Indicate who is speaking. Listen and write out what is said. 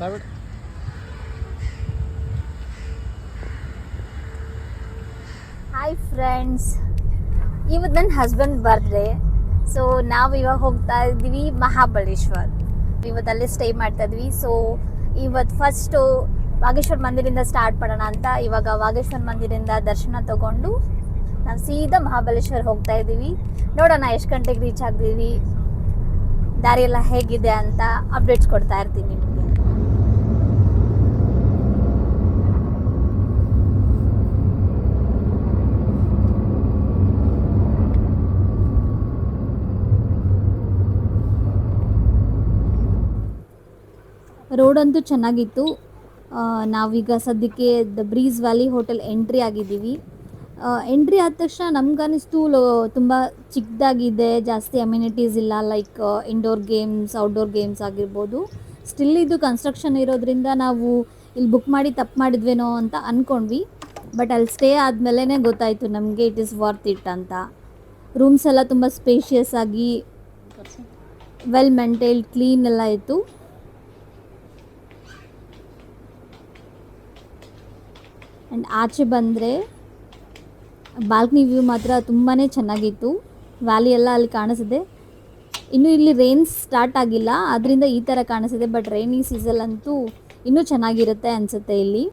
Speaker 1: Hi friends, ಇವತ್ತು ನನ್ನ husband birthday. So ನಾವು ಇವಾಗ ಹೋಗ್ತಾ ಇದ್ದೀವಿ ಮಹಾಬಲೇಶ್ವರ್. ಇವತ್ತು ಅಲ್ಲೇ ಸ್ಟೇ ಮಾಡ್ತಾ ಇದ್ವಿ. ಸೊ ಇವತ್ತು ಫಸ್ಟು ವಾಗೇಶ್ವರ ಮಂದಿರಿಂದ ಸ್ಟಾರ್ಟ್ ಮಾಡೋಣ ಅಂತ ಇವಾಗ ವಾಗೇಶ್ವರ ಮಂದಿರಿಂದ ದರ್ಶನ ತಗೊಂಡು ನಾವು ಸೀದಾ ಮಹಾಬಲೇಶ್ವರ್ ಹೋಗ್ತಾ ಇದ್ದೀವಿ. ನೋಡೋಣ ಎಷ್ಟು ಗಂಟೆಗೆ ರೀಚ್ ಆಗ್ತೀವಿ, ದಾರಿಯೆಲ್ಲ ಹೇಗಿದೆ ಅಂತ ಅಪ್ಡೇಟ್ಸ್ ಕೊಡ್ತಾ ಇರ್ತೀನಿ ನಿಮಗೆ. ರೋಡಂತೂ ಚೆನ್ನಾಗಿತ್ತು. ನಾವೀಗ ಸದ್ಯಕ್ಕೆ the breeze valley hotel entry ಆಗಿದ್ದೀವಿ. ಎಂಟ್ರಿ ಆದ ತಕ್ಷಣ ನಮ್ಗನ್ನಿಸ್ತು ತುಂಬ ಚಿಕ್ಕದಾಗಿದೆ, ಜಾಸ್ತಿ ಅಮ್ಯುನಿಟೀಸ್ ಇಲ್ಲ, like indoor games, outdoor games ಆಗಿರ್ಬೋದು. ಸ್ಟಿಲ್ ಇದು ಕನ್ಸ್ಟ್ರಕ್ಷನ್ ಇರೋದ್ರಿಂದ ನಾವು ಇಲ್ಲಿ ಬುಕ್ ಮಾಡಿ ತಪ್ಪು ಮಾಡಿದ್ವೇನೋ ಅಂತ ಅಂದ್ಕೊಂಡ್ವಿ. ಬಟ್ ಅಲ್ಲಿ ಸ್ಟೇ ಆದಮೇಲೆ ಗೊತ್ತಾಯಿತು ನಮಗೆ ಇಟ್ ಈಸ್ ವರ್ತ್ ಇಟ್ ಅಂತ. ರೂಮ್ಸ್ ಎಲ್ಲ ತುಂಬ ಸ್ಪೇಷಿಯಸ್ ಆಗಿ ವೆಲ್ ಮೇಂಟೈನ್ಡ್, ಕ್ಲೀನ್ ಎಲ್ಲ ಇತ್ತು. ಆ್ಯಂಡ್ ಆಚೆ ಬಂದರೆ ಬಾಲ್ಕನಿ ವ್ಯೂ ಮಾತ್ರ ತುಂಬಾ ಚೆನ್ನಾಗಿತ್ತು. ವ್ಯಾಲಿ ಎಲ್ಲ ಅಲ್ಲಿ ಕಾಣಿಸಿದೆ. ಇನ್ನೂ ಇಲ್ಲಿ ರೈನ್ಸ್ ಸ್ಟಾರ್ಟ್ ಆಗಿಲ್ಲ, ಅದರಿಂದ ಈ ಥರ ಕಾಣಿಸಿದೆ. ಬಟ್ ರೈನಿ ಸೀಸನ್ ಅಂತೂ ಇನ್ನೂ ಚೆನ್ನಾಗಿರುತ್ತೆ ಅನಿಸುತ್ತೆ ಇಲ್ಲಿ.